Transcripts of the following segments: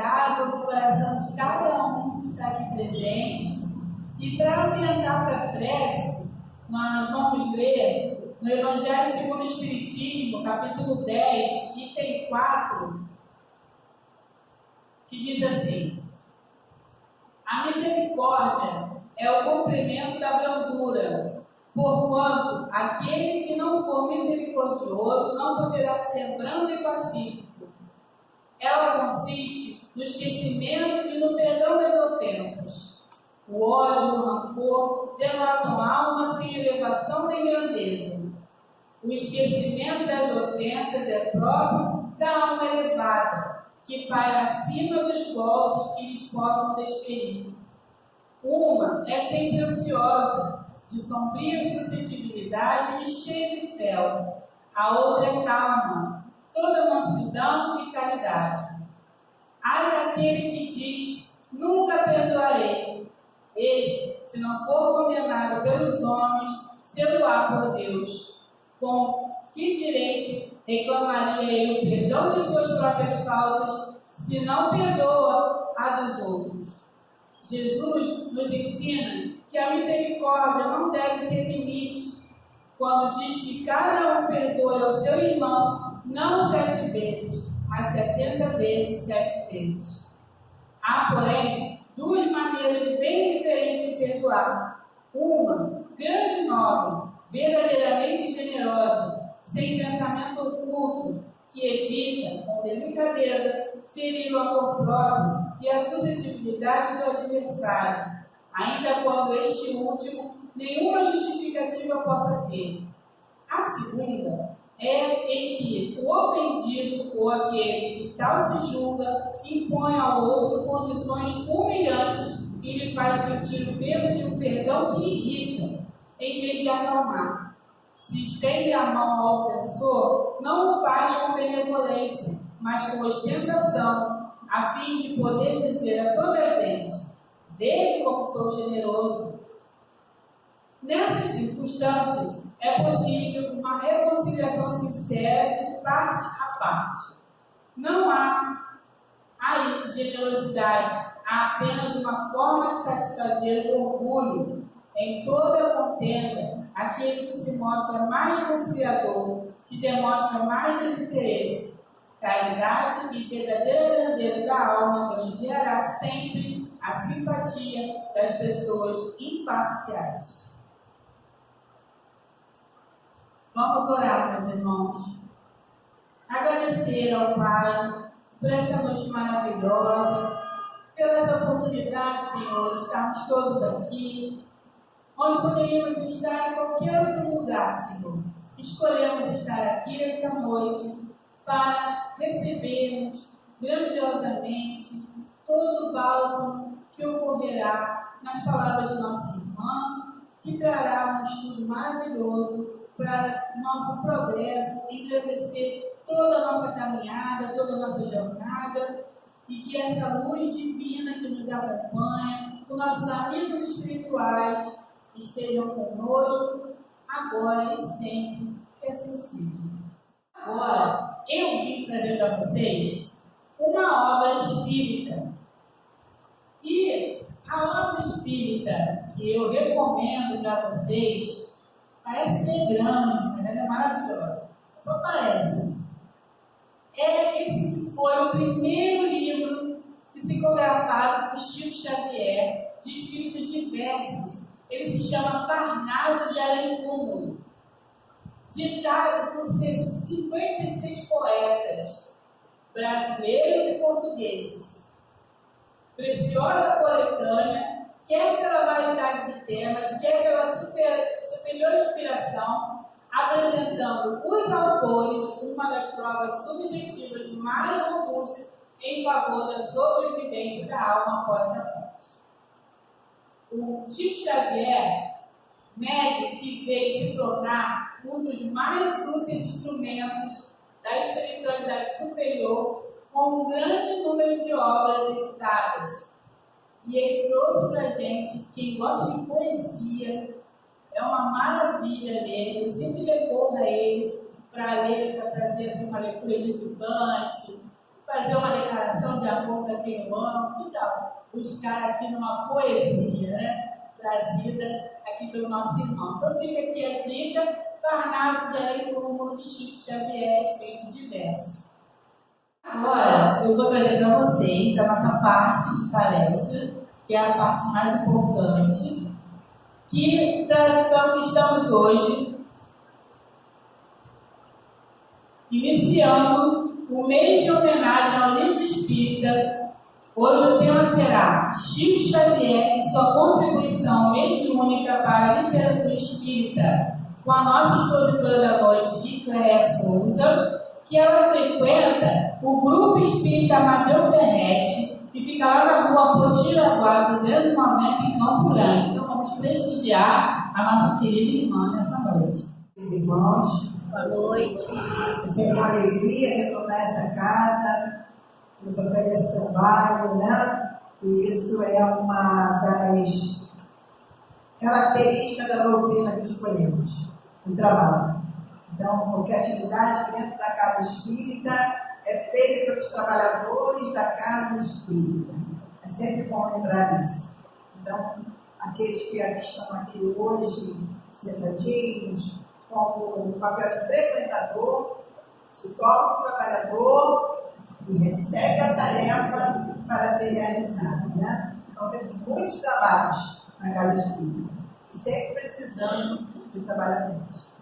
agradável no coração de cada um que está aqui presente. E para orientar para a prece, nós vamos ler no Evangelho segundo o Espiritismo, capítulo 10, item 4, que diz assim: a misericórdia é o comprimento da brandura, porquanto aquele que não for misericordioso não poderá ser brando e pacífico. Ela consiste no esquecimento e no perdão das ofensas. O ódio e o rancor denotam alma sem elevação nem grandeza. O esquecimento das ofensas é próprio da alma elevada, que paira acima dos golpes que lhes possam desferir. Uma é sempre ansiosa, de sombria suscetibilidade e cheia de fel. A outra é calma, toda mansidão e caridade. Ai daquele que diz, nunca perdoarei. Esse, se não for condenado pelos homens, sê-lo-á por Deus. Com que direito reclamaria ele o perdão de suas próprias faltas, se não perdoa a dos outros? Jesus nos ensina que a misericórdia não deve ter limites, quando diz que cada um perdoe ao seu irmão, não 7 vezes, mas 70 vezes 7 vezes. Há, porém, 2 maneiras bem diferentes de perdoar. Uma, grande e nobre, verdadeiramente generosa, sem pensamento oculto, que evita, com delicadeza, ferir o amor próprio e a suscetibilidade do adversário, ainda quando este último nenhuma justificativa possa ter. A segunda é em que o ofendido ou aquele que tal se julga impõe ao outro condições humilhantes e lhe faz sentir o peso de um perdão que irrita, em vez de acalmar. Se estende a mão ao ofensor, não o faz com benevolência, mas com ostentação, a fim de poder dizer a toda a gente: vede como sou generoso. Nessas circunstâncias, é possível uma reconciliação sincera de parte a parte. Não há aí generosidade, há apenas uma forma de satisfazer o orgulho. Em toda contenda, aquele que se mostra mais conciliador, que demonstra mais desinteresse, caridade e verdadeira grandeza da alma granjeará sempre a simpatia das pessoas imparciais. Vamos orar, meus irmãos. Agradecer ao Pai por esta noite maravilhosa, pela essa oportunidade, Senhor, de estarmos todos aqui, onde poderíamos estar em qualquer outro lugar, Senhor. Escolhemos estar aqui esta noite para recebermos grandiosamente todo o bálsamo que ocorrerá nas palavras de nossa irmã, que trará um estudo maravilhoso para nosso progresso, engrandecer toda a nossa caminhada, toda a nossa jornada, e que essa luz divina que nos acompanha, os nossos amigos espirituais, estejam conosco agora e sempre que assim seja. Agora, eu vim trazer para vocês uma obra espírita. E a obra espírita que eu recomendo para vocês parece ser grande, mas ela é maravilhosa. Só parece. É esse que foi o primeiro livro psicografado por Chico Xavier, de espíritos diversos. Ele se chama Parnaso de Além Túmulo, ditado por 56 poetas brasileiros e portugueses. Preciosa coletânea, quer pela variedade de temas, quer pela superior inspiração, apresentando os autores uma das provas subjetivas mais robustas em favor da sobrevivência da alma após a morte. O Chico Xavier, médium que veio se tornar um dos mais úteis instrumentos da espiritualidade superior, com um grande número de obras editadas. E ele trouxe para a gente, quem gosta de poesia, é uma maravilha ler. Eu sempre recorro a ele para ler, para trazer assim, uma leitura edificante, fazer uma declaração de amor para quem eu amo, que tal buscar aqui numa poesia, né, trazida aqui pelo nosso irmão. Então fica aqui a dica, Parnaso de Além Túmulo de Chico Xavier, escrito de versos. Agora eu vou trazer para vocês a nossa parte de palestra, que é a parte mais importante, que estamos hoje iniciando o mês de homenagem ao livro espírita. Hoje o tema será Chico Xavier e sua contribuição mediúnica para a literatura espírita, com a nossa expositora da noite, Cléia Souza, que ela frequenta o Grupo Espírita Amadeu Ferretti, que fica lá na rua Potiraguá 290, em Campo Grande. Então vamos prestigiar a nossa querida irmã nessa noite. Irmãos, boa noite. É sempre uma alegria retornar essa casa, nos oferece trabalho, né? E isso é uma das características da doutrina que escolhemos, o trabalho. Então, qualquer atividade dentro da casa espírita é feita pelos trabalhadores da casa espírita. É sempre bom lembrar isso. Então, aqueles que estão aqui hoje, sentadinhos, com o papel de frequentador, se torna um trabalhador e recebe a tarefa para ser realizada, né? Então, temos muitos trabalhos na casa espírita, e sempre precisando de trabalhadores.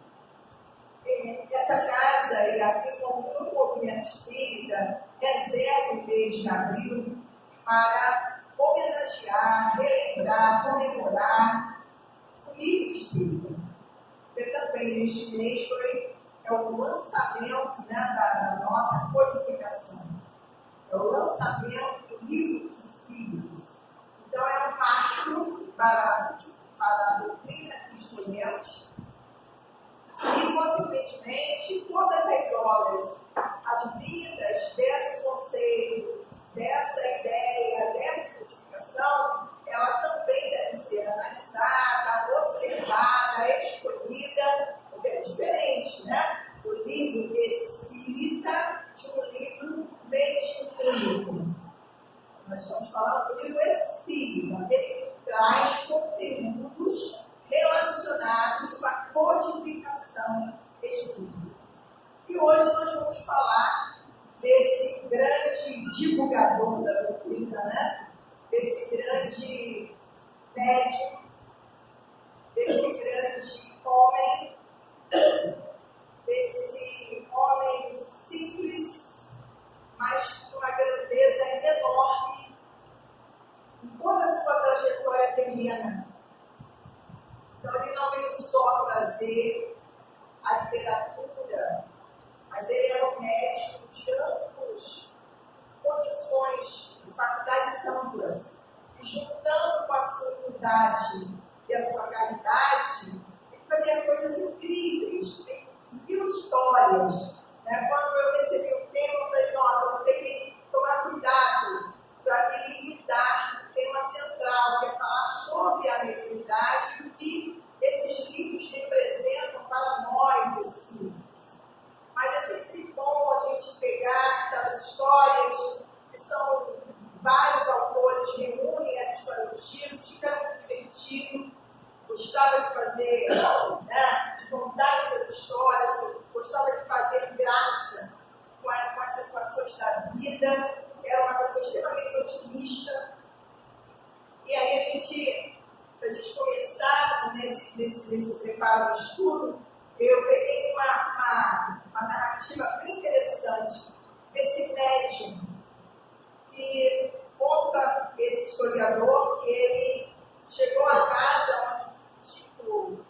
Essa casa, e assim como todo o movimento espírita, reserva o mês de abril para homenagear, relembrar, comemorar o livro espírita. Porque também neste mês é o lançamento, né, da nossa codificação. É o lançamento do livro dos espíritos. Então é um marco para a doutrina que escolhemos. E, consequentemente, todas as obras advindas desse conceito, dessa ideia, dessa codificação, ela também deve ser analisada, observada, escolhida, porque é diferente, né? O livro espírita de um livro mediúnico. Nós estamos falando do livro espírita, ele traz conteúdos relacionados com a codificação espírita. E hoje nós vamos falar desse grande divulgador da doutrina, né? Desse grande médium, desse grande homem, desse homem simples, mas com uma grandeza enorme em toda a sua trajetória terrena. Então, ele não veio só trazer a literatura, mas ele era um médico de amplas condições, de faculdades amplas, e juntando com a sua humildade e a sua caridade, ele fazia coisas incríveis, tem mil histórias. Né? Quando eu recebi o tema, eu falei, nossa, eu vou ter que tomar cuidado para me limitar no tema central, que é falar sobre a mediunidade e o que esses livros representam para nós, espíritos. Mas é sempre bom a gente pegar aquelas histórias que são vários autores reúnem as histórias dos Chico, Chico era muito divertido, gostava de fazer, né, de contar essas histórias, gostava de fazer graça com as situações da vida, era uma pessoa extremamente otimista. E aí para a gente começar nesse preparo do estudo, eu peguei uma narrativa bem interessante desse médium que conta esse historiador que ele chegou à casa onde Chico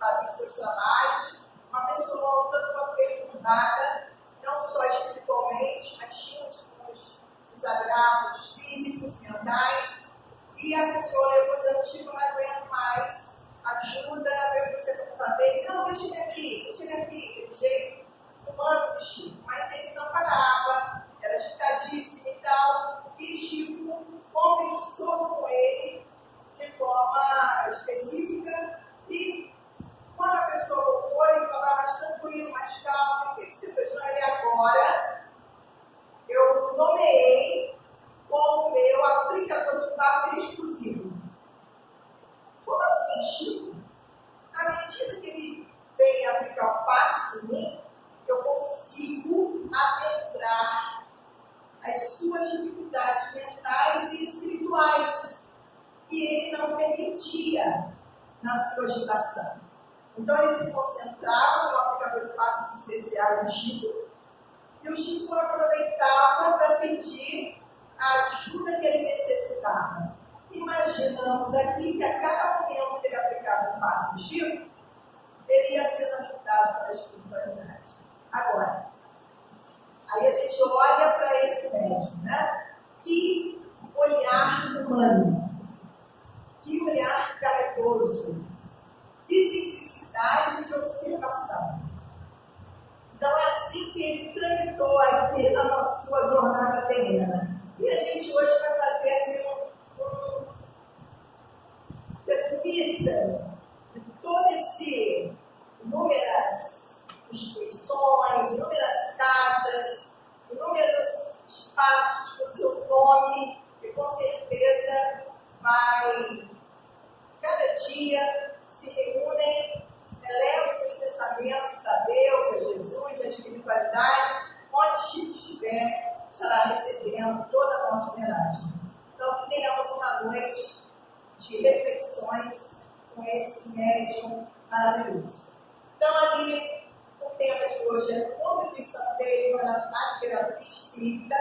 fazia seus trabalhos, uma pessoa um tanto perturbada, não só espiritualmente, mas tinha uns agravos físicos, mentais, e a pessoa levou dizendo, Chico, não aguento mais, ajuda, vê o que você tem que fazer. Ele, não, deixa ele aqui, aquele jeito humano do Chico. Mas ele não parava, era agitadíssimo e tal, e Chico conversou com ele de forma específica, e quando a pessoa voltou, ele falava mais tranquilo, mais calmo. O que você fez? Não, ele agora, eu nomeei como meu aplicador de passe exclusivo. Como assim, Chico? À medida que ele vem aplicar o passe em mim, eu consigo adentrar as suas dificuldades mentais e espirituais que ele não permitia na sua agitação. Então ele se concentrava no aplicador de passes especial do Chico, e o Chico aproveitava para pedir a ajuda que ele necessitava. Imaginamos aqui que a cada momento que ele aplicava o passe do Chico, ele ia sendo ajudado pela espiritualidade. Agora, aí a gente olha para esse médium, né? Que olhar humano, que olhar caridoso, de simplicidade e de observação. Então é assim que ele tramitou aqui a sua jornada terrena. E a gente hoje vai fazer assim resumida de todo esse inúmeras instituições, inúmeras casas, inúmeros espaços com seu nome, e com certeza vai, cada dia, se reúnem, elevam seus pensamentos a Deus, a Jesus, a espiritualidade, onde Chico estiver, estará recebendo toda a nossa homenagem. Então, que tenhamos uma noite de reflexões com esse médium maravilhoso. Então, ali, o tema de hoje é a contribuição dele para a literatura espírita,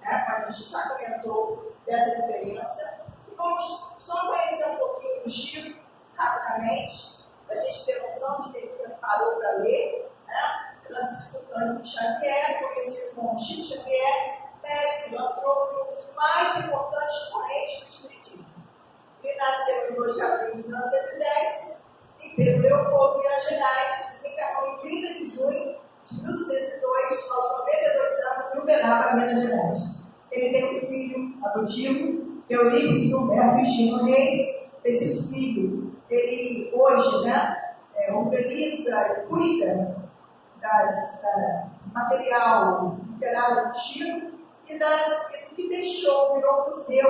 né, como a gente já comentou dessa diferença. E vamos só conhecer um pouquinho do Chico, rapidamente, para a gente ter noção de que ele preparou para ler, né? Francisco Cândido Xavier, conhecido como Chico Xavier, médico, filantropo, um dos mais importantes correntes do Espiritismo. Ele nasceu em 2 de abril de 1910, em Pedro Leopoldo, Minas Gerais, desencarnou em 30 de junho de 1202, aos 92 anos, em Uberaba, Minas Gerais. Ele tem um filho adotivo, Euripides Humberto Gino Reis. Esse filho, ele hoje, né, organiza e cuida do material literário antigo e do que deixou, virou museu,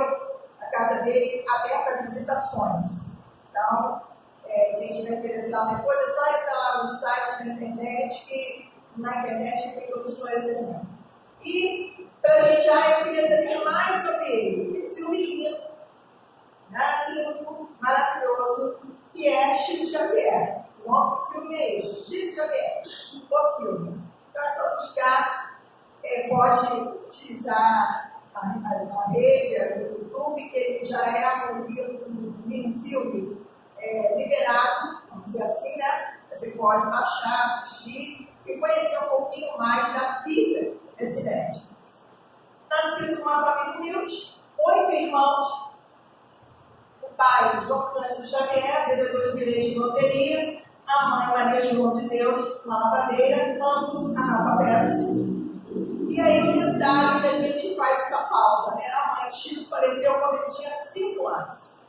a casa dele aberta a visitações. Então, quem estiver interessado depois, é só entrar lá no site da internet, que na internet tem todo o esclarecimento. E, para a gente, eu queria saber mais sobre ele. Um filme lindo, né, lindo, maravilhoso, que é Chico Xavier. O nome do filme é esse, Chico Xavier, o filme. Então é só buscar, pode utilizar a rede, o YouTube, que ele já é um filme liberado, vamos dizer assim, né? Você pode baixar, assistir e conhecer um pouquinho mais da vida desse médico. Nascido numa família humilde, 8 irmãos. O pai, João Cândido Xavier, vendedor de bilhetes de loteria. A mãe, Maria João de Deus, lavadeira, ambos analfabetos. E aí o detalhe que a gente faz essa pausa, né? A mãe de Chico faleceu quando ele tinha 5 anos.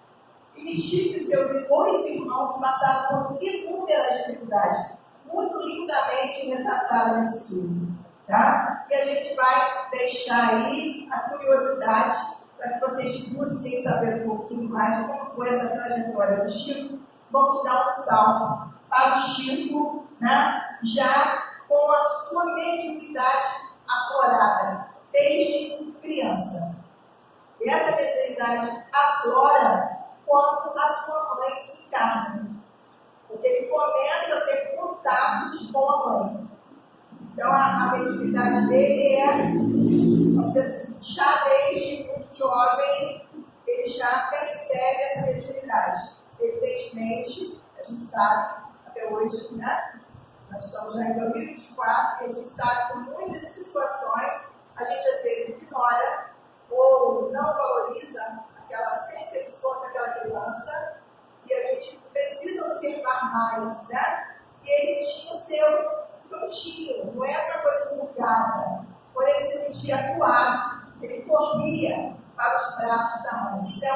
E Chico e seus 8 irmãos passaram por inúmeras dificuldades, muito lindamente retratadas nesse filme. Tá? E a gente vai deixar aí a curiosidade para que vocês busquem saber um pouquinho mais de como foi essa trajetória do Chico. Vamos dar um salto para o Chico, né? Já com a sua mediunidade aflorada, desde criança. E essa mediunidade aflora quando a sua mãe se encarna. Porque ele começa a ter contatos com a mãe. Então, a mediunidade dele vamos dizer assim, já desde muito jovem, ele já percebe essa mediunidade. Evidentemente, a gente sabe, até hoje, né? Nós estamos já em 2024, e a gente sabe que muitas situações a gente às vezes ignora ou não valoriza aquelas percepções daquela criança, e a gente precisa observar mais, né? E ele tinha o seu cantinho, não é outra coisa vulgada. Quando ele se sentia acuado, ele corria para os braços da mãe. Isso é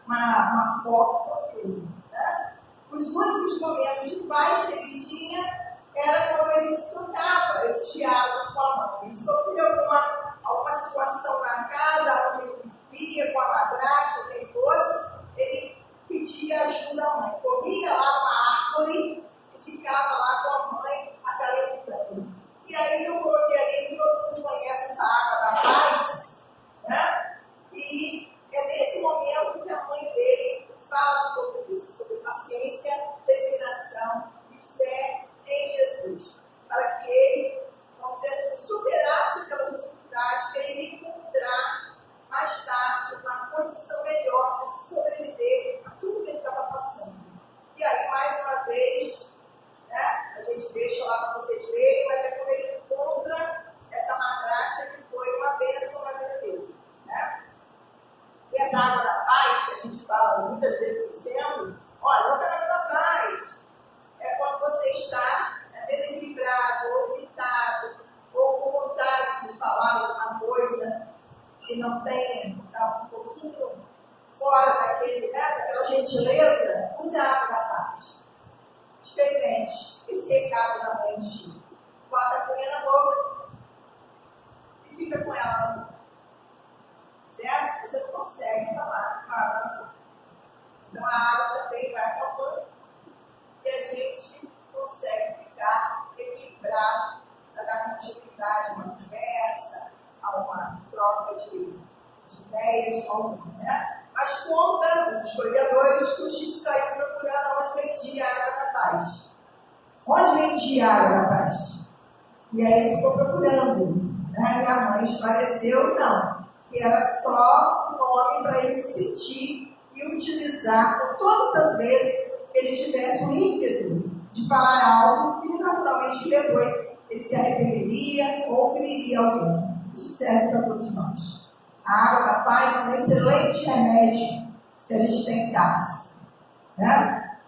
uma foto do filme. Né? Os únicos momentos de paz que ele tinha era quando ele trocava esses diálogos com a mãe. Ele sofreu alguma alguma situação na casa, onde ele vivia com a madrasta, quem fosse, ele pedia ajuda à mãe. Corria lá numa árvore e ficava lá com a mãe acalentando. E aí eu coloquei ali que todo mundo conhece essa água da paz, né? E é nesse momento que a mãe dele fala sobre isso, sobre paciência, resignação e fé em Jesus, para que ele, vamos dizer assim, superasse aquela dificuldade, que ele iria encontrar mais tarde uma condição melhor de sobreviver a tudo que ele estava passando. E aí, mais uma vez, né, a gente deixa lá para vocês verem, mas é quando ele encontra essa madrasta que foi uma bênção na vida dele. Né? E essa água da paz, que a gente fala muitas vezes dizendo, olha, você vai da paz. É quando você está desequilibrado, ou irritado, ou com vontade de falar alguma coisa que não tem, está um pouquinho fora daquele, né, daquela gentileza, use a água da paz. Experimente esse recado da mãe de Chico. Bota a cunha na boca e fica com ela na boca. Certo? Você não consegue falar com a água na boca. Então a água também vai acabando e a gente consegue ficar equilibrado para dar continuidade a uma conversa, a uma troca de ideias, né? Mas conta os historiadores que o Chico saiu procurando onde vendia a água da paz. Onde vendia a água da paz? E aí ele ficou procurando. Né? E a mãe esclareceu, não, que era só um nome para ele sentir e utilizar por todas as vezes que ele tivesse o ímpeto de falar algo e naturalmente depois ele se arrependeria ou feriria alguém. Isso serve para todos nós. A água da paz é um excelente remédio que a gente tem em casa. Né?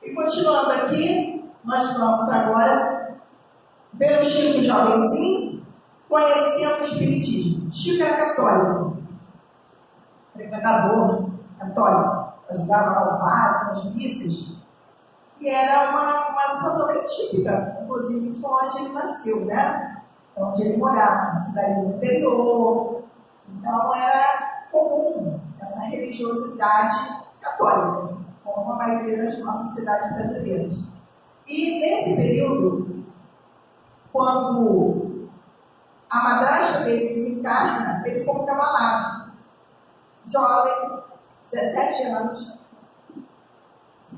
E continuando aqui, nós vamos agora ver o Chico jovenzinho conhecendo o Espiritismo. Chico era católico, frequentador católico, ajudava ao padre, nas missas, e era uma situação bem típica, inclusive foi onde ele nasceu, né? Onde ele morava, na cidade do interior. Então era comum essa religiosidade católica, como a maioria das nossas cidades brasileiras. E nesse período, quando a madrasta dele desencarna, ele ficou muito abalado. Jovem, 17 anos.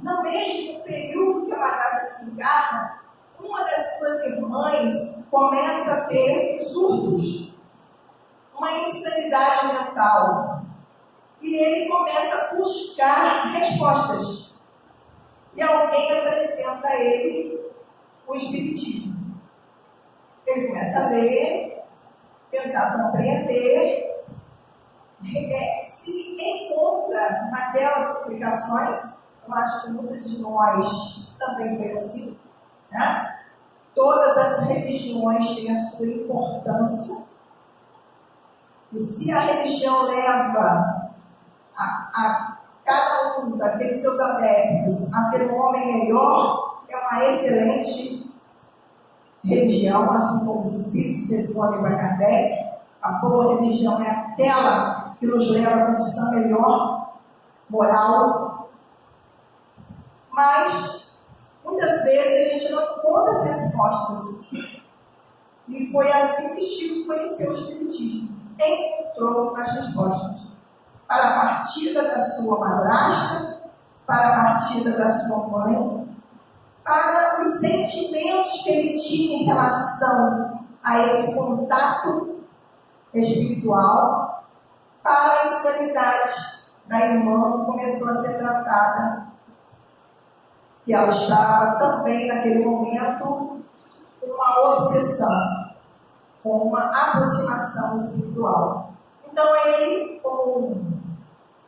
No mesmo período que a madrasta desencarna, uma das suas irmãs começa a ter surtos, uma insanidade mental. E ele começa a buscar respostas. E alguém apresenta a ele o Espiritismo. Ele começa a ler, tentar compreender, se encontra naquelas explicações. Eu acho que muitas de nós também foi assim. Né? Todas as religiões têm a sua importância. E se a religião leva a cada um daqueles seus adeptos a ser um homem melhor, é uma excelente religião, assim como os espíritos respondem para Kardec. A boa religião é aquela que nos leva a condição melhor, moral. Mas, muitas vezes, a gente não encontra as respostas. E foi assim que Chico conheceu o Espiritismo. Encontrou as respostas. Para a partida da sua madrasta, para a partida da sua mãe, para os sentimentos que ele tinha em relação a esse contato espiritual, para a insanidade da irmã que começou a ser tratada, que ela estava também naquele momento com uma obsessão, com uma aproximação espiritual. Então ele, como um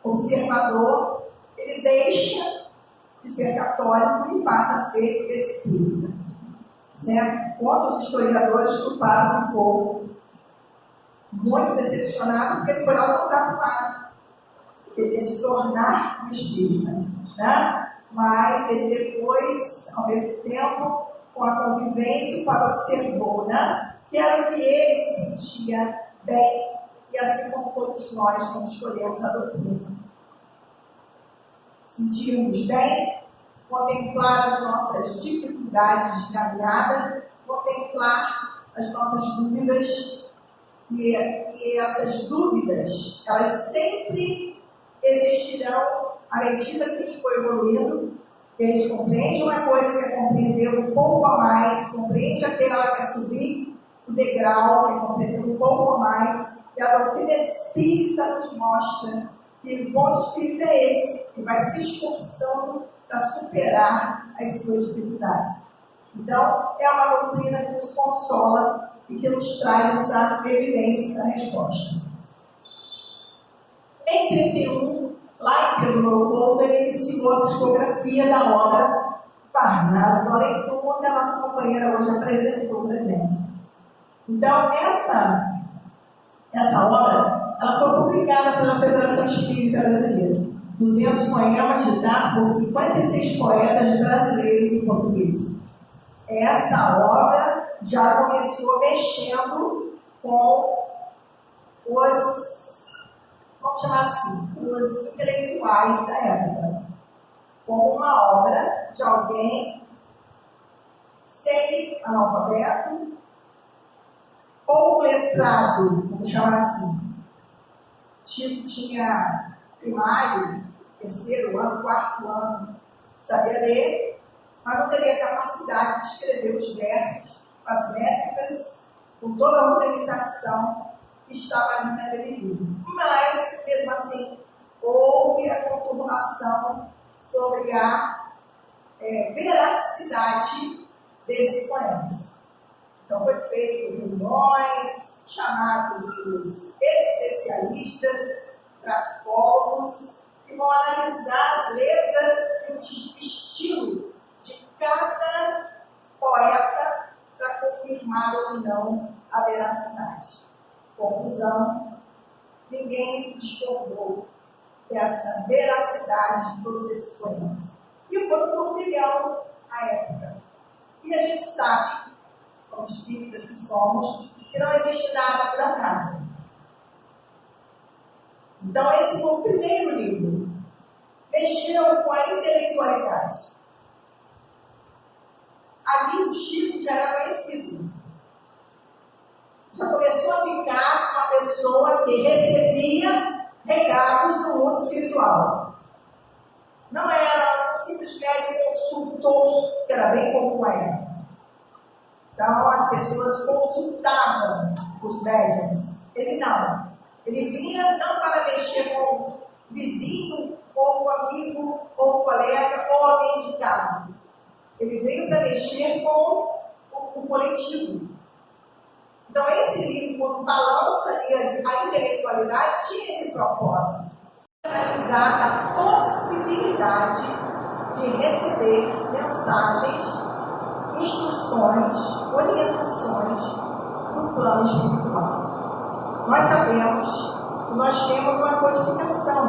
observador, ele deixa de ser católico e passa a ser espírita. Certo? Contra os historiadores que o padre ficou muito decepcionado, porque ele foi lá contar para o padre. Ele ia se tornar um espírita. Né? Mas ele depois, ao mesmo tempo, com a convivência, o padre observou, né? Que era o que ele se sentia bem, e assim como todos nós quando escolhemos a doutrina. Sentirmos bem, contemplar as nossas dificuldades de caminhada, contemplar as nossas dúvidas, e essas dúvidas, elas sempre existirão à medida que a gente for evoluindo, que a gente compreende uma coisa, quer compreender um pouco a mais, compreende aquela, quer subir o degrau, quer compreender um pouco a mais, e a doutrina espírita nos mostra que o bom espírito é esse, que vai se esforçando para superar as suas dificuldades. Então, é uma doutrina que nos consola e que nos traz essa evidência, essa resposta. Em 31, lá em Pedro Leopoldo, ele iniciou a psicografia da obra Parnaso do Aleiton, que a nossa companheira hoje apresentou para a gente. Então, essa obra, ela foi publicada pela Federação Espírita Brasileira. 200 poemas ditados por 56 poetas brasileiros e portugueses. Essa obra já começou mexendo com os, vamos chamar assim, os intelectuais da época. Como uma obra de alguém semi-analfabeto, pouco letrado, vamos chamar assim. Tipo, tinha primário, terceiro ano, quarto ano, sabia ler, mas não teria capacidade de escrever os versos, as métricas, com toda a organização que estava ali naquele livro. Mas, mesmo assim, houve a conturbação sobre a veracidade desses poemas. Então, foi feito reuniões, chamados os especialistas, grafólogos, que vão analisar as letras e o estilo de cada poeta para confirmar ou não a veracidade. Conclusão: ninguém discordou dessa veracidade de todos esses poemas. E foi um turbilhão à época. E a gente sabe, como espíritas que somos, que não existe nada por acaso. Então, esse foi o primeiro livro. Mexeu com a intelectualidade. Ali o Chico já era conhecido. Já começou a ficar uma pessoa que recebia recados do mundo espiritual. Não era simplesmente um consultor, que era bem comum à época. Então, as pessoas consultavam os médiuns. Ele não. Ele vinha não para mexer com o vizinho, ou o amigo, ou o colega, ou alguém indicado. Ele veio para mexer com o coletivo. Então, esse livro, quando balança a intelectualidade, tinha esse propósito. Analisar a possibilidade de receber mensagens, instruções, orientações do plano espiritual. Nós sabemos que nós temos uma codificação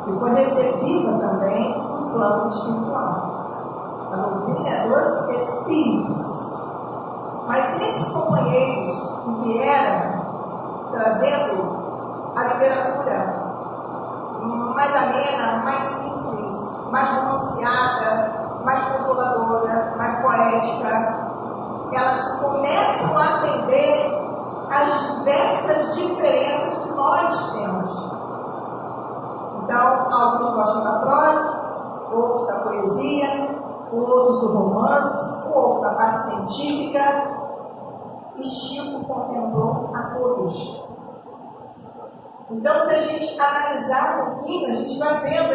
que foi recebida também do plano espiritual. A doutrina dos espíritos. Mas esses companheiros que vieram trazendo a literatura mais amena, mais simples, mais romanceada, mais consoladora, mais poética, elas começam a atender as diversas diferenças que nós temos. Então, alguns gostam da prosa, outros da poesia, outros do romance, outros da parte científica. E Chico contemplou a todos. Então, se a gente analisar um pouquinho, a gente vai vendo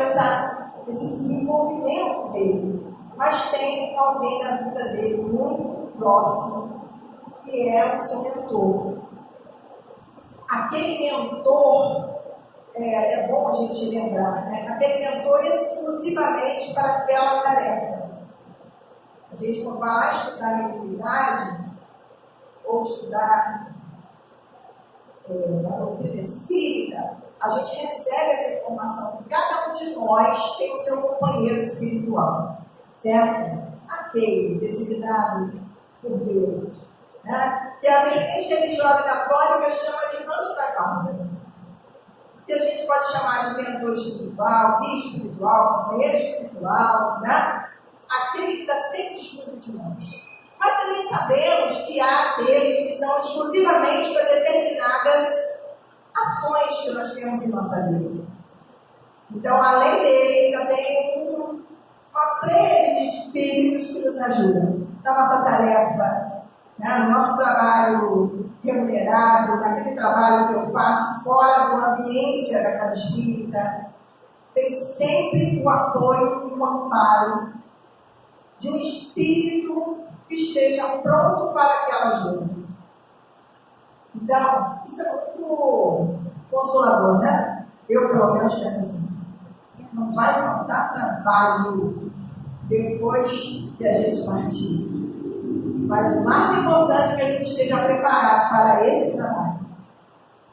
esse desenvolvimento dele. Mas tem alguém na vida dele muito próximo, que é o seu mentor. Aquele mentor, é bom a gente lembrar, né? Aquele mentor exclusivamente para aquela tarefa. A gente, quando vai lá estudar mediunidade, ou estudar a doutrina espírita, a gente recebe essa informação que cada um de nós tem o seu companheiro espiritual, certo? Aquele designado por Deus, né? que a vertente religiosa católica chama de anjo da guarda, que a gente pode chamar de mentor espiritual, guia espiritual, companheiro espiritual, né? Aquele que está sempre junto de nós. Mas também sabemos que há aqueles que são exclusivamente para determinadas ações que nós temos em nossa vida. Então, além dele, ainda tem uma plena de espíritos que nos ajudam na nossa tarefa, né? No nosso trabalho remunerado, naquele trabalho que eu faço fora do ambiente da casa espírita. Tem sempre o apoio e o amparo de um espírito que esteja pronto para aquela ajuda. Então, isso é muito consolador, né? Eu, pelo menos, penso assim. Não vai faltar trabalho depois que a gente partir. Mas o mais importante é que a gente esteja preparado para esse trabalho.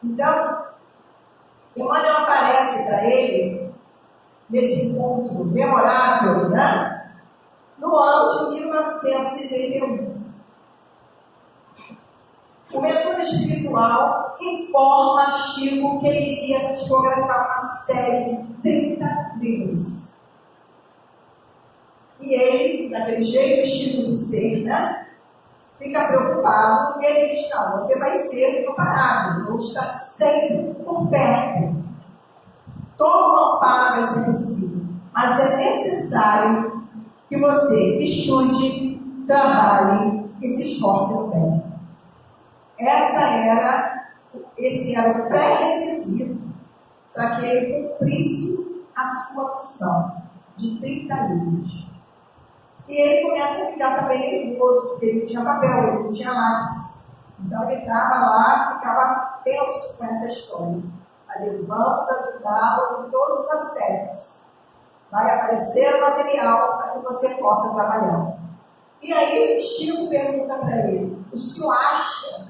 Então, Emmanuel aparece para ele, nesse encontro memorável, né? No ano de 1931. O mentor espiritual informa Chico que ele iria psicografar uma série de 30 livros. E ele, daquele jeito Chico de ser, né? Fica preocupado e ele diz: não, você vai ser preparado, vou estar sempre por perto. Todo amparo vai ser possível, mas é necessário que você estude, trabalhe e se esforce no bem. Esse era o pré-requisito para que ele cumprisse a sua missão de 30 livros. E ele começa a ficar também nervoso, porque ele tinha papel, ele não tinha lápis. Então ele estava lá, ficava tenso com essa história. Mas ele: vamos ajudá-lo em todos os aspectos. Vai aparecer o material para que você possa trabalhar. E aí Chico pergunta para ele: o senhor acha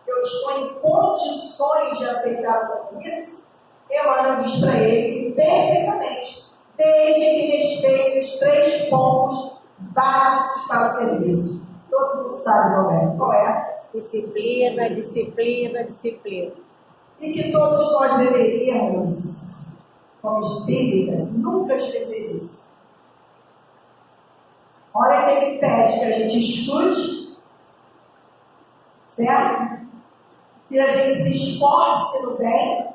que eu estou em condições de aceitar o compromisso? Emmanuel diz para ele que perfeitamente, desde que respeite os 3 pontos básicos para o serviço. Todo mundo sabe, Roberto, qual é? Disciplina, disciplina, disciplina. E que todos nós deveríamos, como espíritas, nunca esquecer disso. Olha que ele pede que a gente estude, certo? Que a gente se esforce no bem,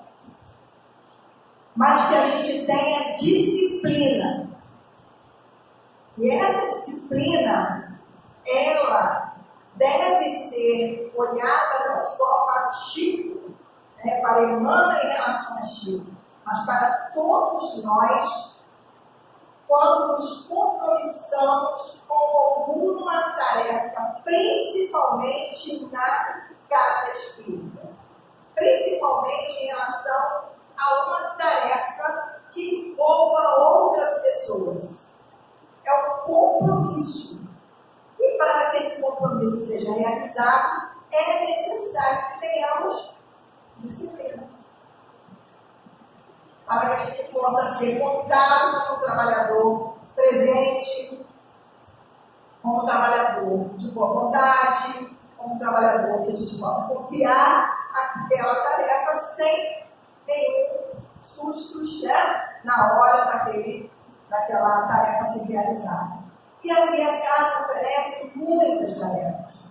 mas que a gente tenha disciplina. E essa disciplina, ela deve ser olhada não só para o Chico, né, para Emmanuel em relação a Chico, mas para todos nós, quando nos compromissamos com alguma tarefa, principalmente na casa espírita, principalmente em relação a uma tarefa que envolva outras pessoas. É um compromisso. E para que esse compromisso seja realizado, é necessário que tenhamos disciplina. Para que a gente possa ser contado como trabalhador presente, como trabalhador de boa vontade, como trabalhador que a gente possa confiar aquela tarefa sem nenhum susto, né, na hora daquela tarefa ser realizada. E aí a casa oferece muitas tarefas.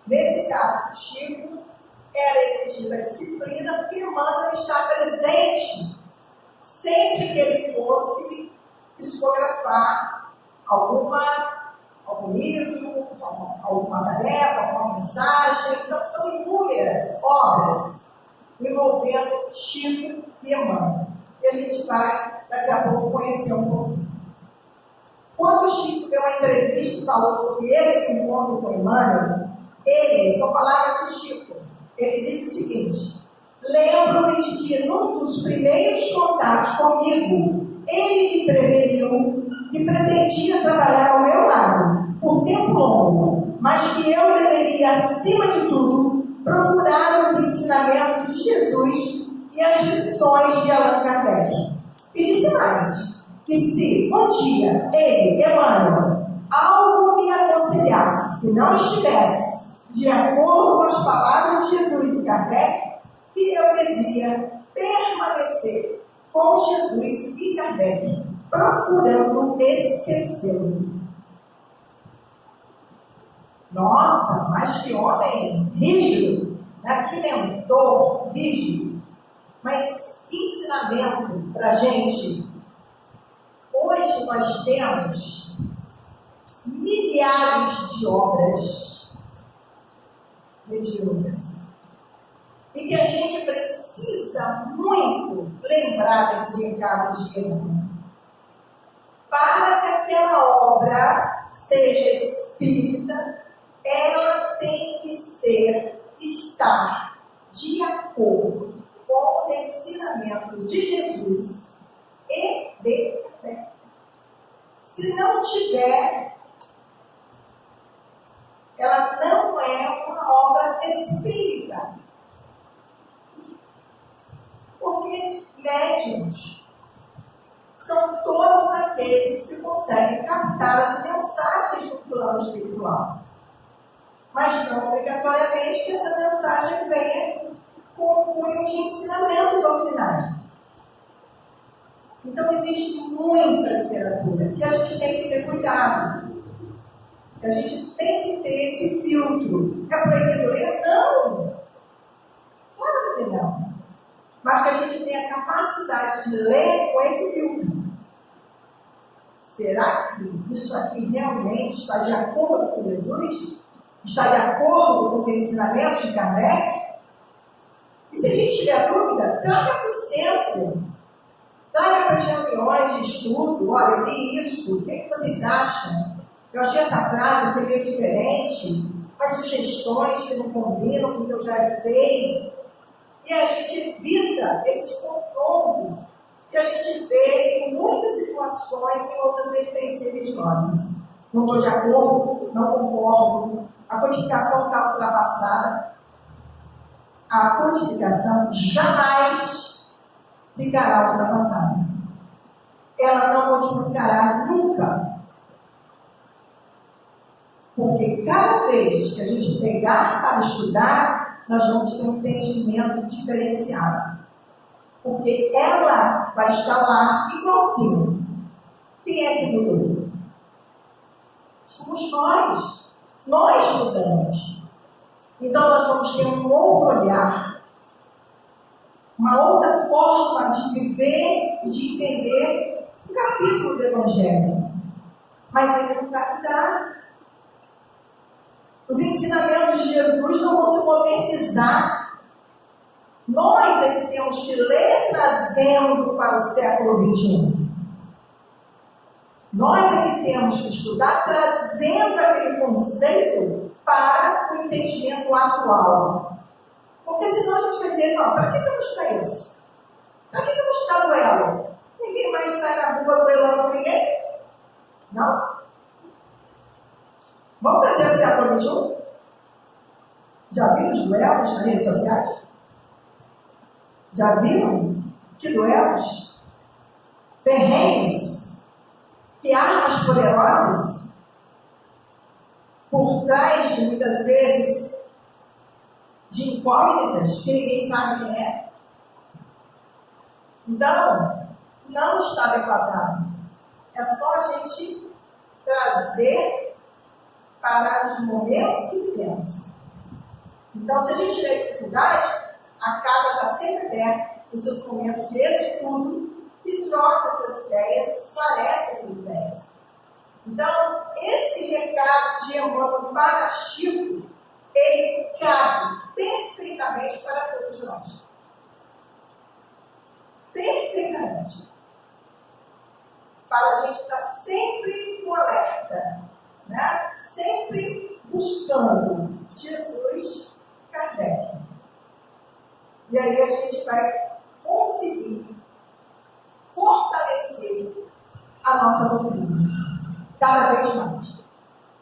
Nesse caso do Chico, era exigida a disciplina, porque Emmanuel está presente sempre que ele fosse psicografar algum livro, alguma tarefa, alguma mensagem. Então são inúmeras obras envolvendo Chico e Emmanuel. E a gente vai, daqui a pouco, conhecer um pouquinho. Quando o Chico deu uma entrevista e falou sobre esse encontro com Emmanuel, são palavras do Chico, ele disse o seguinte: lembro-me de que num dos primeiros contatos comigo, ele me preveniu que pretendia trabalhar ao meu lado, por tempo longo, mas que eu deveria, acima de tudo, procurar os ensinamentos de Jesus e as lições de Allan Kardec. E disse mais, que se um dia ele, Emmanuel, algo me aconselhasse que não estivesse de acordo com as palavras de Jesus e Kardec, que eu devia permanecer com Jesus e Kardec, procurando esquecê-lo. Nossa, mas que homem rígido, né? Que mentor rígido. Mas que ensinamento para a gente. Hoje nós temos milhares de obras mediúnicas. E que a gente precisa muito lembrar desse recado de Emmanuel. Para que aquela obra seja espírita, ela tem que estar de acordo com os ensinamentos de Jesus e de Kardec. Se não tiver, ela não é uma obra espírita. Porque médiuns são todos aqueles que conseguem captar as mensagens do plano espiritual. Mas não obrigatoriamente que essa mensagem venha com um cunho de ensinamento doutrinário. Então existe muita literatura que a gente tem que ter cuidado. A gente tem que ter esse filtro. É proibido ler? Não! Claro que não. Mas que a gente tenha a capacidade de ler com esse filtro. Será que isso aqui realmente está de acordo com Jesus? Está de acordo com os ensinamentos de Kardec? E se a gente tiver dúvida, traga para o centro. Traga para as reuniões de estudo. Olha, eu li isso. O que vocês acham? Eu achei essa frase que é meio diferente. Mas sugestões que não combinam com o que eu já sei. E a gente evita esses confrontos que a gente vê em muitas situações em outras vertentes religiosas. Não estou de acordo, não concordo, a codificação está ultrapassada. A codificação jamais ficará ultrapassada. Ela não modificará nunca. Porque cada vez que a gente pegar para estudar, nós vamos ter um entendimento diferenciado. Porque ela vai estar lá igualzinho. Quem é que mudou? Somos nós. Nós mudamos. Então nós vamos ter um outro olhar. Uma outra forma de viver e de entender um capítulo do Evangelho. Mas ele não vai mudar. Os ensinamentos de Jesus não vão se modernizar. Nós é que temos que ler trazendo para o século XXI. Nós é que temos que estudar trazendo aquele conceito para o entendimento atual. Porque senão a gente vai dizer, não, para que vamos para isso? Para que vamos para duelo? Ninguém mais sai na rua duelando com ninguém? Não? Vamos trazer o século XXI? Já viram os duelos nas redes sociais? Já viram que duelos ferrenhos, que armas poderosas, por trás de muitas vezes de incógnitas que ninguém sabe quem é? Então, não está defasado. É só a gente trazer para os momentos que vivemos. Então, se a gente tiver dificuldade, a casa está sempre aberta nos seus momentos de estudo e troca essas ideias, esclarece essas ideias. Então, esse recado de Emmanuel para Chico, ele cabe perfeitamente para todos nós. Perfeitamente. Para a gente estar sempre no alerta, né? Sempre buscando Jesus, Kardec. E aí a gente vai conseguir fortalecer a nossa doutrina cada vez mais.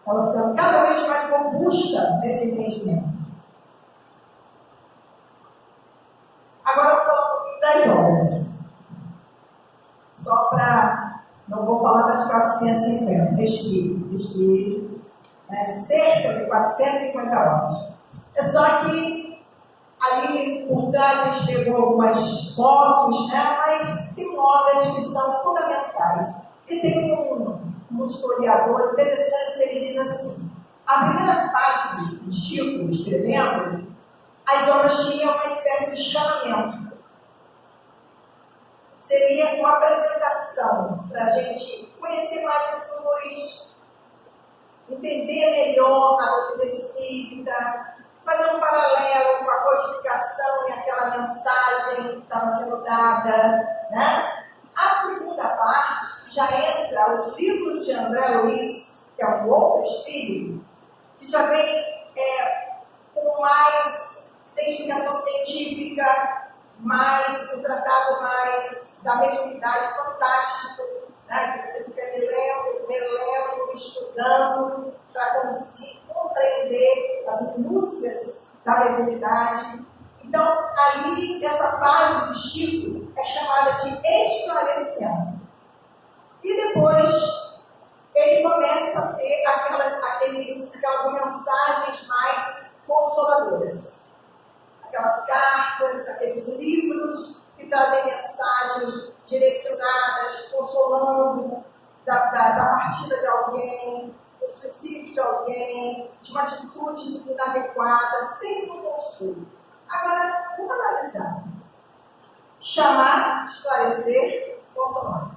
Ela ficando cada vez mais robusta nesse entendimento. Agora eu vou falar um pouquinho das obras. Só para... Não vou falar das 450. Respire, respire. né? Cerca de 450 horas. É só que ali por trás a gente pegou algumas fotos, né? Mas tem obras que são fundamentais. E tem um historiador interessante que ele diz assim: a primeira fase de Chico escrevendo, as obras tinham uma espécie de chamamento. Seria uma apresentação para a gente conhecer mais Jesus, entender melhor a doutrina espírita, fazer um paralelo com a codificação e aquela mensagem que estava sendo dada, né? A segunda parte já entra os livros de André Luiz, que é um outro espírito, que já vem com mais identificação científica, mais um tratado mais da mediunidade fantástico, né? Que você fica relendo, estudando, para conseguir compreender as minúcias da mediunidade. Então, ali, essa fase de Chico é chamada de esclarecimento. E depois, ele começa a ter aquelas mensagens mais consoladoras. Aquelas cartas, aqueles livros que trazem mensagens direcionadas, consolando da partida de alguém, do suicídio de alguém, de uma atitude inadequada, sempre um consolo. Agora, vamos analisar. Chamar, esclarecer, consolar.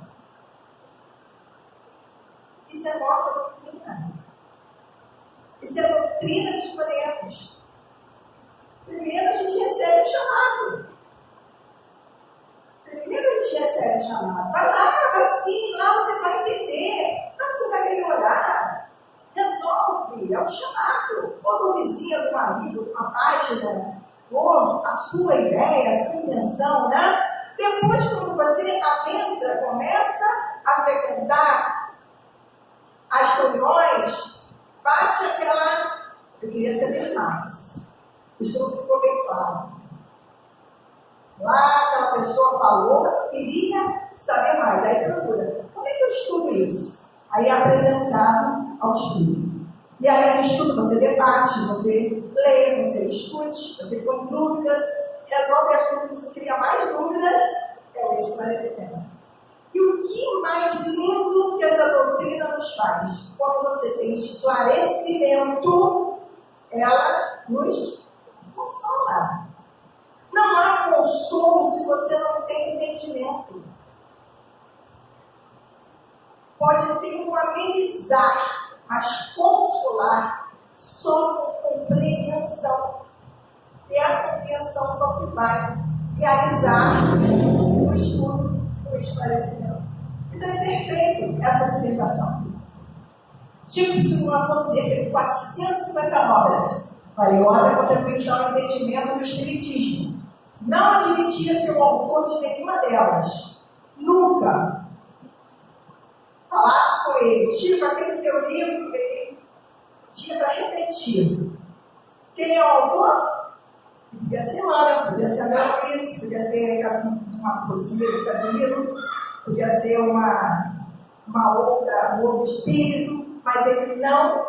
Isso é nossa doutrina. Isso é a doutrina que escolhemos. Primeiro a gente recebe o chamado. Vai lá, vai sim, lá você vai entender. Lá você vai melhorar. Resolve, é um chamado. Ou do vizinho, do amigo, de uma página, ou a sua ideia, a sua intenção, né? Depois, quando você adentra, começa a frequentar as reuniões, bate aquela... Eu queria saber mais. Isso não ficou bem claro. Lá aquela pessoa falou, mas eu queria saber mais. Aí procura. Como é que eu estudo isso? Aí é apresentado ao estudo. E aí no estudo você debate, você lê, você discute, você põe dúvidas, resolve as dúvidas e cria mais dúvidas, é o esclarecimento. E o que mais lindo que essa doutrina nos faz? Quando você tem esclarecimento, ela nos consola. Não há consolo se você não tem entendimento. Pode ter um amenizar, mas consolar só com compreensão. E a compreensão só se vai realizar no estudo, no esclarecimento. Então é perfeito essa observação. Chico psicografou cerca de 450 obras, valiosa contribuição ao entendimento do Espiritismo. Não admitia ser o autor de nenhuma delas. Nunca. Falasse com ele, Chico, aquele seu livro, ele tinha para repetir. Quem é o autor? Podia ser Emmanuel, podia ser André Luiz, podia ser uma cozinha do Casimiro, podia ser um outro espírito, mas ele não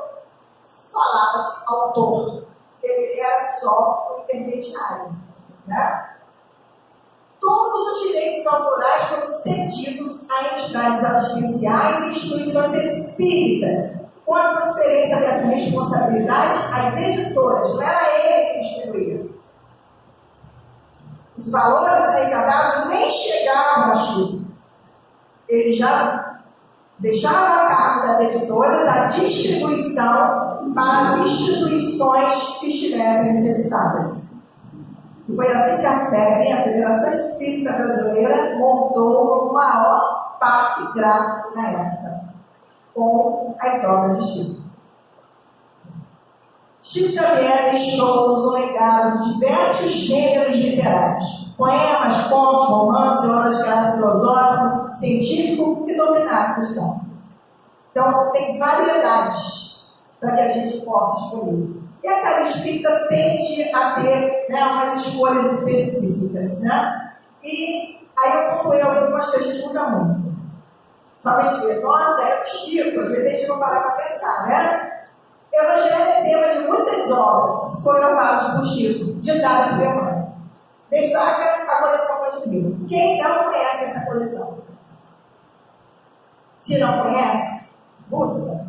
falava-se autor. Ele era só o intermediário. Né? Todos os direitos autorais foram cedidos a entidades assistenciais e instituições espíritas, com a transferência dessa responsabilidade às editoras. Não era ele que distribuía. Os valores arrecadados nem chegavam a Chico. Ele já deixava a cargo das editoras a distribuição para as instituições que estivessem necessitadas. E foi assim que a FEB, a Federação Espírita Brasileira, montou o maior parque gráfico na época, com as obras de Chico. Chico Xavier deixou-nos um legado de diversos gêneros literários: poemas, contos, romances, obras de caráter filosófico, científico e doutrinário cristão. Então, tem variedades para que a gente possa escolher. E a Casa Espírita tende a ter, né, umas escolhas específicas. Né? E aí eu pontuei algumas que a gente usa muito. Só para gente ver, nossa, é o Chico, às vezes a gente não parar para pensar, né? Evangelho é tema de muitas obras que foram gravadas por Chico, ditada por Emmanuel. Destaca a coleção Fonte Viva. Quem não conhece essa coleção? Se não conhece, busca.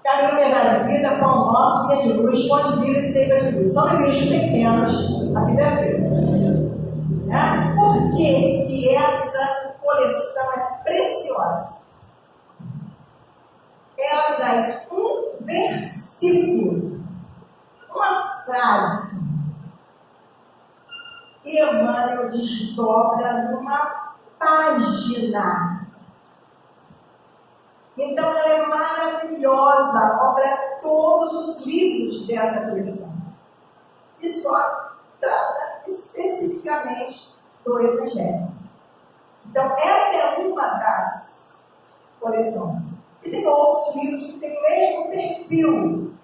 Caminho, Verdade e Vida, Pão Nosso, Guia de Luz, Fonte Viva e Seiva de Luz. São livros pequenos, a vida é vida. Né? Por que essa coleção é preciosa? Ela traz um versículo, uma frase, e Emmanuel desdobra numa página. Então, ela é maravilhosa, obra todos os livros dessa coleção. E só trata especificamente do Evangelho. Então, essa é uma das coleções. E tem outros livros que têm o mesmo perfil,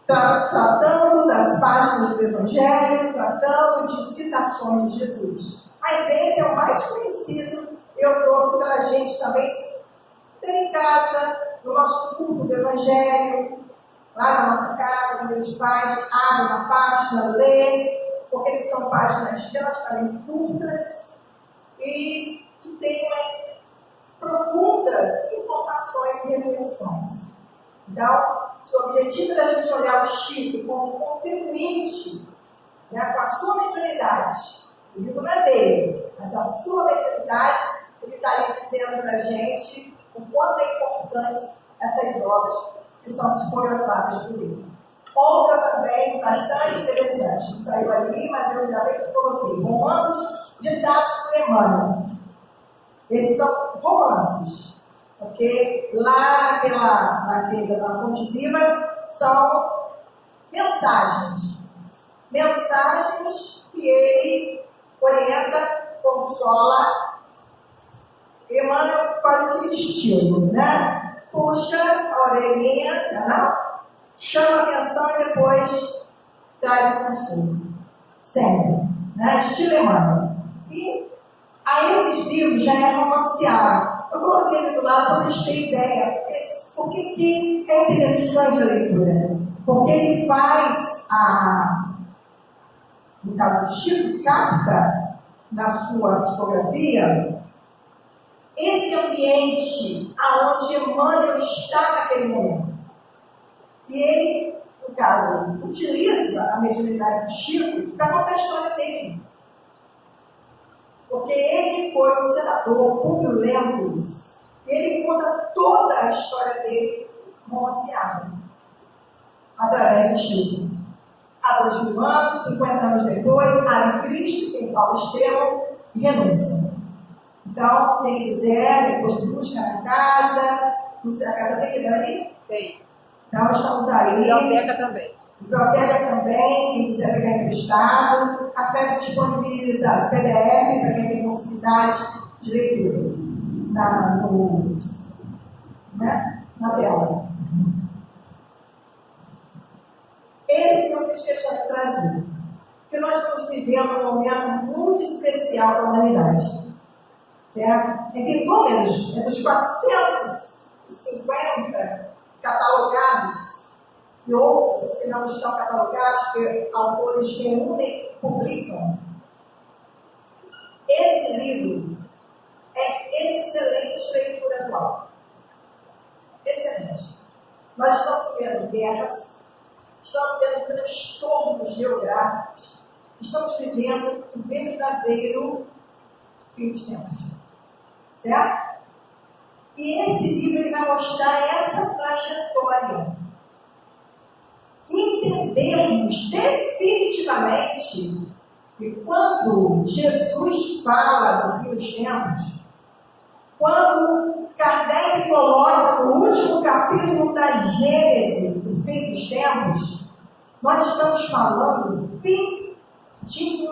tratando das páginas do Evangelho, tratando de citações de Jesus. Mas esse é o mais conhecido. Eu trouxe para a gente também ter em casa, no nosso culto do Evangelho, lá na nossa casa, quando eles fazem, abrem uma página, lê, porque eles são páginas relativamente curtas e que têm profundas informações e reflexões. Então, se o objetivo da gente olhar o Chico como contribuinte, né, com a sua mediunidade, o livro não é dele, mas a sua mediunidade, ele está ali dizendo para a gente o quanto é importante essas obras que são psicografadas por ele. Outra também bastante interessante, que saiu ali, mas eu ainda bem que coloquei, romances ditados por Emmanuel. Esses são romances, porque lá na Fonte Viva são mensagens. Mensagens que ele orienta, consola. Emmanuel faz o seguinte estilo, né? Puxa a orelhinha, não? Chama a atenção e depois traz o consolo. Sempre, né? Estilo Emmanuel. E a esses livros já é romanceado. Eu coloquei ali do lado só para eles terem ideia. Por que é interessante a leitura? Porque ele faz no caso do Chico, capta na sua psicografia esse ambiente aonde Emmanuel está naquele momento. E ele, no caso, utiliza a mediunidade do Chico para contar a história dele. Porque ele foi o senador Públio Lentulus. E ele conta toda a história dele romanceada, através do Chico. Há 2000 anos, 50 anos depois, há Cristo, em Paulo Estevão e renúncia. Então, quem quiser, depois busca na casa. Não sei, a casa tem que ir ali? Tem. Então, estamos aí. Biblioteca também. Biblioteca também, quem quiser pegar emprestado. A FEB disponibiliza PDF para quem tem facilidade de leitura na tela. Esse eu fiz questão de trazer. Porque nós estamos vivendo um momento muito especial da humanidade. Certo? Tem números, entre os 450 catalogados e outros que não estão catalogados, que autores reúnem e publicam. Esse livro é excelente leitura atual. Excelente. Nós estamos vivendo guerras, estamos vendo transtornos geográficos, estamos vivendo um verdadeiro fim dos tempos. Certo? E esse livro ele vai mostrar essa trajetória. Entendermos definitivamente que quando Jesus fala do fim dos tempos, quando Kardec coloca no último capítulo da Gênese, do fim dos tempos, nós estamos falando do fim de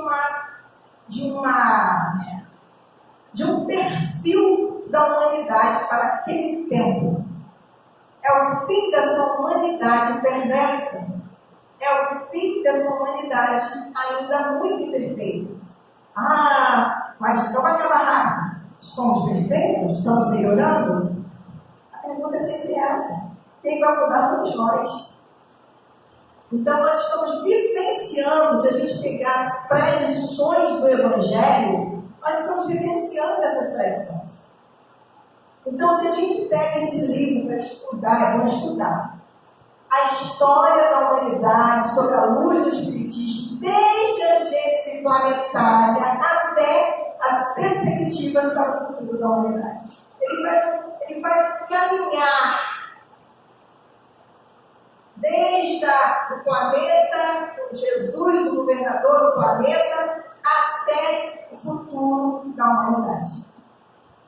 um perfil da humanidade para aquele tempo. É o fim dessa humanidade perversa. É o fim dessa humanidade ainda muito imperfeita. Mas então vai acabar rápido. Somos perfeitos? Estamos melhorando? A pergunta é sempre essa. quem vai mudar somos nós. Então, nós estamos vivenciando, se a gente pegar as tradições do Evangelho, nós estamos vivenciando essas tradições. Então, se a gente pega esse livro para estudar, vamos estudar a história da humanidade sob a luz do Espiritismo, desde a gênese planetária até as perspectivas para o futuro da humanidade. Ele faz caminhar desde o planeta, com Jesus, o governador do planeta, até o futuro da humanidade.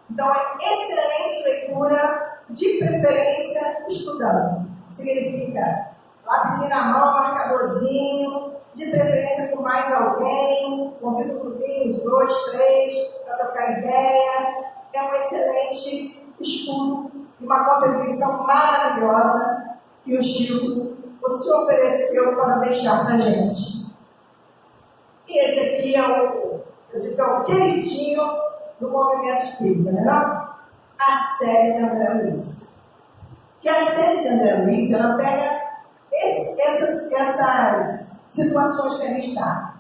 Então, é excelente leitura, de preferência estudando. Significa lápis na mão, marcadorzinho, de preferência com mais alguém, convida um grupinho, uns 2, 3, para trocar ideia. É um excelente estudo e uma contribuição maravilhosa que o Chico se ofereceu para deixar para a gente. E esse aqui é o queridinho do movimento espírita, não é não? A série de André Luiz. Que a série de André Luiz, ela pega essas situações que a gente está.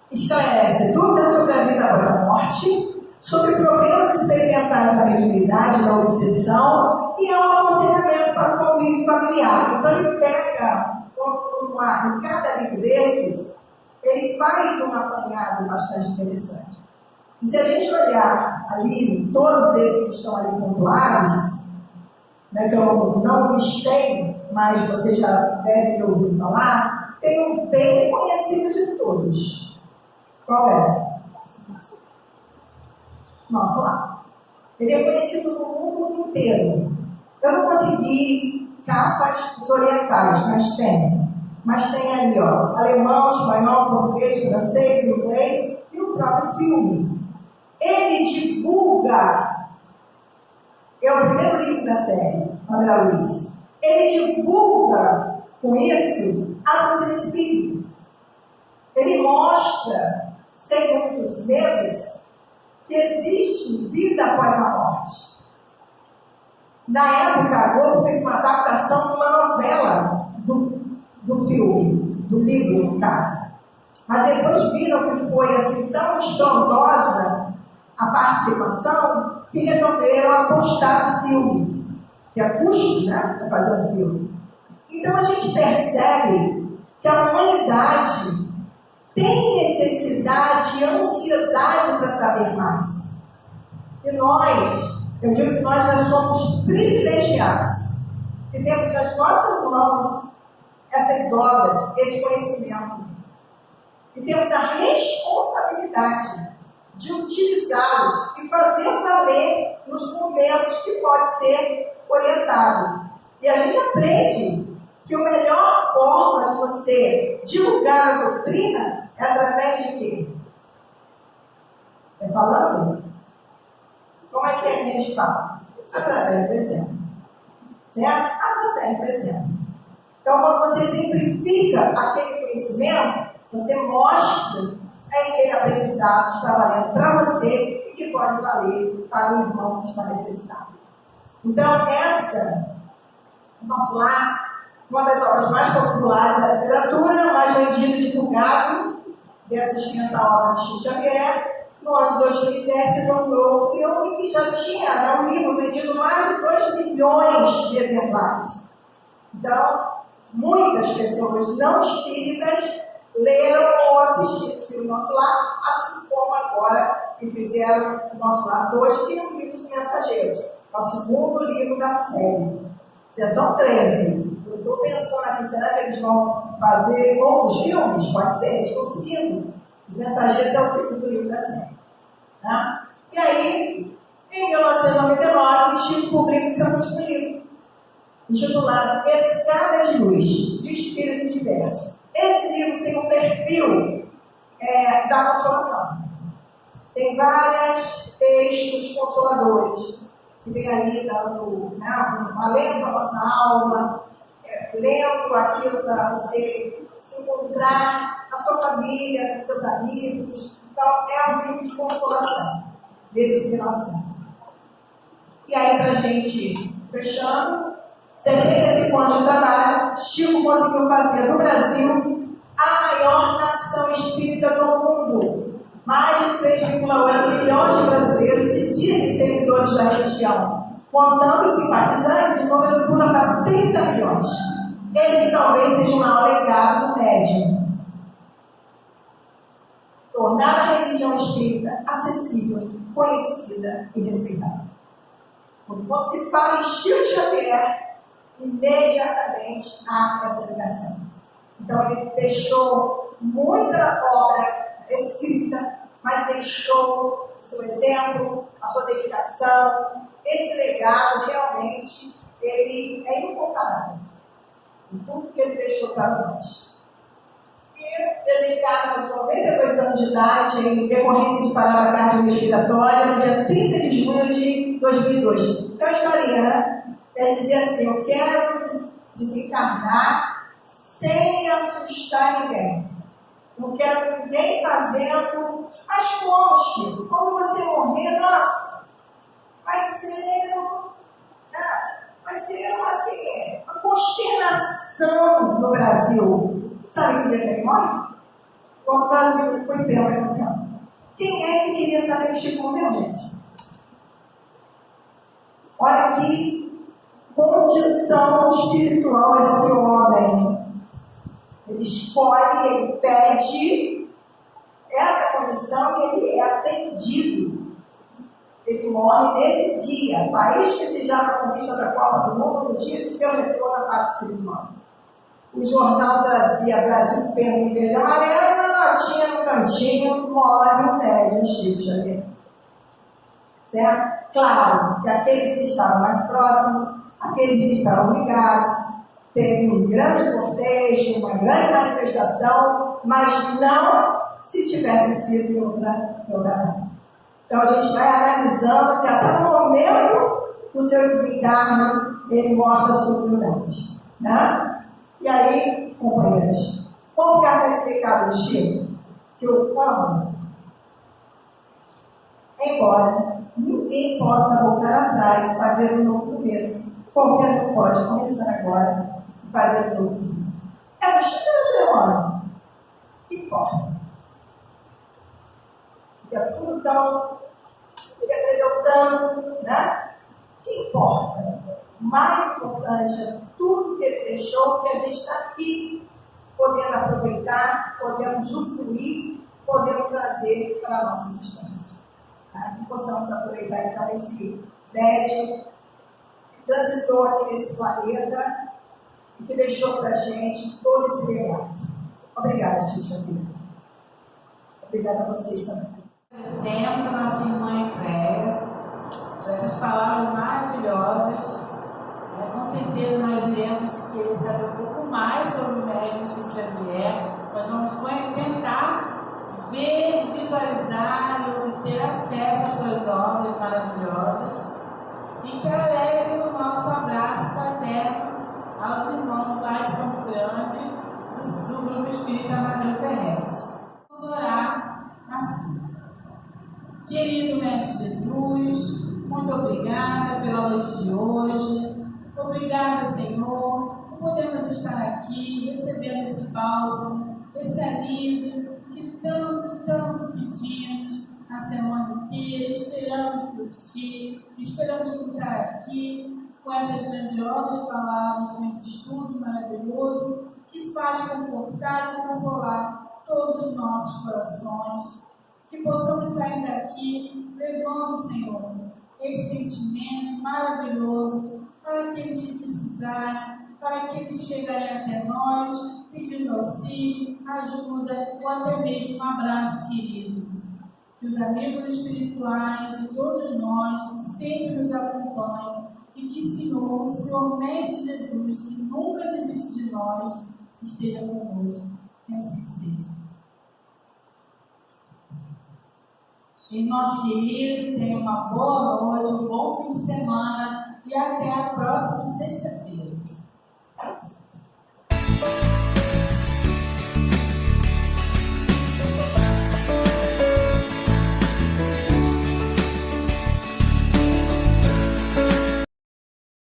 Esclarece dúvidas sobre a vida após a morte, sobre problemas experimentais da mediunidade, da obsessão, e é um aconselhamento para o convívio familiar. Então ele pega, em cada livro desses, ele faz um apanhado bastante interessante. E se a gente olhar ali, todos esses que estão ali pontuados, né, que eu não listei, mas você já deve ter ouvido falar, tem um bem conhecido de todos. Qual é? Nosso Lar. Ele é conhecido no mundo inteiro. Eu não consegui capas orientais, mas tem ali, ó, alemão, espanhol, português, francês, inglês e o próprio filme. Ele divulga, é o primeiro livro da série, André Luiz. Ele divulga com isso a doutrina espírita. Ele mostra, sem muitos medos, que existe vida após a morte. Na época, a Globo fez uma adaptação de uma novela do filme, do livro, no caso. Mas depois viram que foi assim tão estrondosa a participação que resolveram apostar no filme, que é custo, né, para fazer um filme. Então a gente percebe que a humanidade tem necessidade e ansiedade para saber mais. E eu digo que nós já somos privilegiados, que temos nas nossas mãos essas obras, esse conhecimento. E temos a responsabilidade de utilizá-los e fazer valer nos momentos que pode ser orientado. E a gente aprende que a melhor forma de você divulgar a doutrina é através de quê? É falando? Como é que a gente fala? Através do exemplo. Certo? Através do exemplo. Então, quando você exemplifica aquele conhecimento, você mostra aquele aprendizado que está valendo para você e que pode valer para o irmão que está necessitado. Então, Nosso Lar, uma das obras mais populares da literatura, mais vendida e divulgado, de assistir essa obra de Chico Xavier, no ano de 2010 se tornou um filme que já tinha, um livro vendido mais de 2 milhões de exemplares. Então, muitas pessoas não espíritas leram ou assistiram o filme Nosso Lar, assim como agora que fizeram o Nosso Lar 2, que é o livro dos Mensageiros. É o segundo livro da série. São 13. Eu estou pensando aqui, será que eles vão fazer outros filmes? Pode ser, eles estão seguindo. Os Mensageiros é o segundo livro da série. Tá? E aí, em 1999, Chico publica o seu último livro, intitulado Escada de Luz, de Espíritos Diversos. Esse livro tem um perfil da consolação. Tem vários textos consoladores que vem ali dando um alento à nossa alma, lendo aquilo para você se encontrar na sua família, com seus amigos. Então, é um livro de consolação desse finalzinho. E aí, para a gente fechando, Você vê que esse ponto de trabalho, Chico conseguiu fazer do Brasil a maior nação espírita do mundo. Mais de 3,8 milhões de brasileiros se dizem seguidores da religião. Contando os simpatizantes, o número pula para 30 milhões. Esse talvez seja o maior legado do médium. Tornar a religião espírita acessível, conhecida e respeitada. Quando se fala em Chico Xavier, imediatamente há essa ligação. Então ele deixou muita obra escrita, mas deixou o seu exemplo, a sua dedicação. Esse legado realmente ele é incomparável em tudo que ele deixou para nós. E desencarna aos 92 anos de idade, em decorrência de parada cardiorrespiratória, no dia 30 de junho de 2002. Então, a historinha, né? Ele dizia assim: eu quero desencarnar sem assustar ninguém. Não quero ninguém fazendo. Mas como, Chico? Quando você morrer, nossa, vai ser assim, uma consternação no Brasil. Sabe que dia que ele morre? Quando o Brasil foi campeão. Quem é que queria saber que Chico morreu, gente? Olha que condição espiritual esse homem. Ele escolhe, ele pede essa condição e ele é atendido. Ele morre nesse dia. O país que desejava a conquista da Copa do Mundo no dia de seu retorno à paz espiritual. O jornal trazia Brasil Pena em verde e amarelo, e uma notinha no cantinho, morre o médium Chico Xavier. Certo? Claro que aqueles que estavam mais próximos, aqueles que estavam ligados, teve um grande cortejo, uma grande manifestação, mas não se tivesse sido em outra data. Então a gente vai analisando que até no momento do seu desencarne, ele mostra a sua humildade. Né? E aí, companheiros, vamos ficar com esse recado de Chico, que eu amo. Embora ninguém possa voltar atrás, fazer um novo começo, qualquer um pode começar agora e fazer um novo fim. É o Chico do demônio. Que importa? Fica tudo tão. Ele aprendeu tanto, né? Que importa? O mais importante é tudo que ele deixou, que a gente está aqui, podendo aproveitar, podemos usufruir, podemos trazer para a nossa existência. Tá? Que possamos aproveitar então esse médium que transitou aqui nesse planeta e que deixou para a gente todo esse legado. Obrigada, Chico Xavier. Obrigada a vocês também. Agradecemos a nossa irmã Cléia por essas palavras maravilhosas. Com certeza nós iremos querer saber um pouco mais sobre o médium Chico Xavier. Nós vamos tentar ver, visualizar e ter acesso às suas obras maravilhosas. E que ela leve o nosso abraço fraterno aos irmãos lá de Campo Grande, do Grupo Espírita Amadeu Ferretti. Vamos orar assim. Querido Mestre Jesus, muito obrigada pela noite de hoje. Obrigada, Senhor, por podermos estar aqui, recebendo esse bálsamo, esse alívio que tanto pedimos na semana inteira, esperamos por Ti, esperamos por estar aqui com essas grandiosas palavras, com esse estudo maravilhoso que faz confortar e consolar todos os nossos corações, que possamos sair daqui levando, Senhor, esse sentimento maravilhoso para aqueles que precisarem, para aqueles que chegarem até nós, pedindo auxílio, ajuda ou até mesmo um abraço querido. Que os amigos espirituais de todos nós que sempre nos acompanham e que o Senhor Mestre Jesus, que nunca desiste de nós, esteja conosco. Que assim seja. Irmãos queridos, tenham uma boa noite, um bom fim de semana e até a próxima sexta-feira.